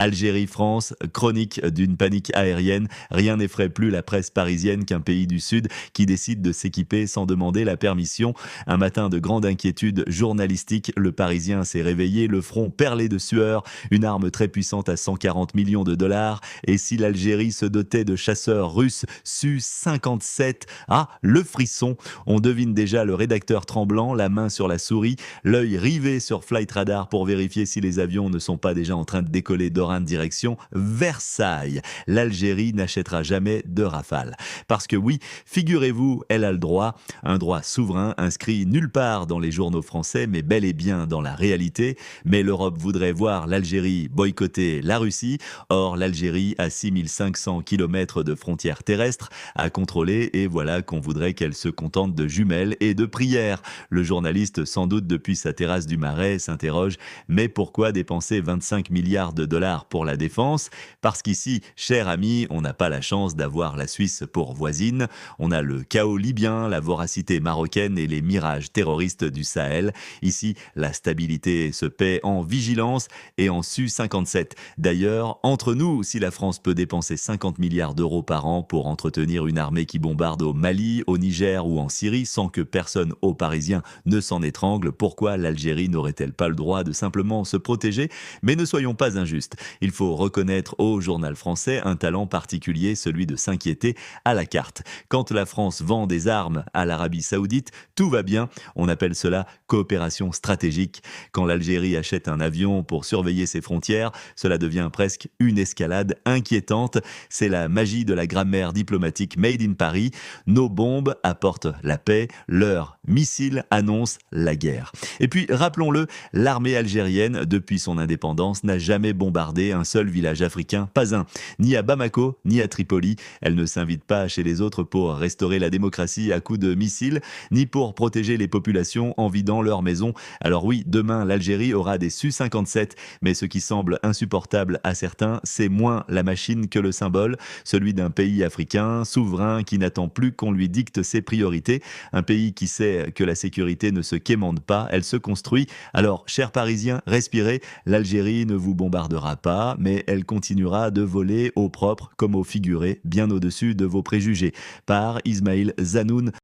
Algérie-France, chronique d'une panique aérienne. Rien n'effraie plus la presse parisienne qu'un pays du Sud qui décide de s'équiper sans demander la permission. Un matin de grande inquiétude journalistique, le Parisien s'est réveillé, le front perlé de sueur, une arme très puissante à 140 millions de dollars. Et si l'Algérie se dotait de chasseurs russes Su-57, le frisson. On devine déjà le rédacteur tremblant, la main sur la souris, l'œil rivé sur Flight Radar pour vérifier si les avions ne sont pas déjà en train de décoller d'Oran direction Versailles. L'Algérie n'achètera jamais de Rafale. Parce que oui, figurez-vous, elle a le droit, un droit souverain inscrit nulle part dans les journaux français, mais bel et bien dans la réalité. Mais l'Europe voudrait voir l'Algérie boycotter la Russie. Or, l'Algérie a 6500 km de frontières terrestres à contrôler et voilà qu'on voudrait qu'elle se contente de jumelles et de prières. Le journaliste, sans doute depuis sa terrasse du Marais, s'interroge, mais pourquoi dépenser 25 milliards de dollars pour la défense? Parce qu'ici, cher ami, on n'a pas la chance d'avoir la Suisse pour voisine. On a le chaos libyen, la voracité marocaine et les mirages terroristes du Sahel. Ici, la stabilité se paie en vigilance et en Su-57. D'ailleurs, entre nous, si la France peut dépenser 50 milliards d'euros par an pour entretenir une armée qui bombarde au Mali, au Niger ou en Syrie sans que personne aux Parisiens ne s'en étrangle, pourquoi l'Algérie n'aurait-elle pas le droit de simplement se protéger? Mais ne soyons pas injustes. Il faut reconnaître au journal français un talent particulier, celui de s'inquiéter à la carte. Quand la France vend des armes à l'Arabie Saoudite, tout va bien. On appelle cela coopération stratégique. Quand l'Algérie achète un avion pour surveiller ses frontières, cela devient presque une escalade inquiétante. C'est la magie de la grammaire diplomatique made in Paris. Nos bombes apportent la paix, leurs missiles annoncent la guerre. Et puis, rappelons-le, l'armée algérienne, depuis son indépendance, n'a jamais bombardé un seul village africain, pas un. Ni à Bamako, ni à Tripoli. Elle ne s'invite pas chez les autres pour restaurer la démocratie à coups de missiles, ni pour protéger les populations en vidant leurs maisons. Alors oui, demain, l'Algérie aura des Su-57, mais ce qui semble insupportable à certains, c'est moins la machine que le symbole, celui d'un pays africain, souverain, qui n'attend plus qu'on lui dicte ses priorités, un pays qui sait que la sécurité ne se quémande pas, elle se construit. Alors, chers Parisiens, respirez, l'Algérie ne vous bombardera pas, mais elle continuera de voler au propre comme au figuré, bien au-dessus de vos préjugés. Par Ismail Zanoun.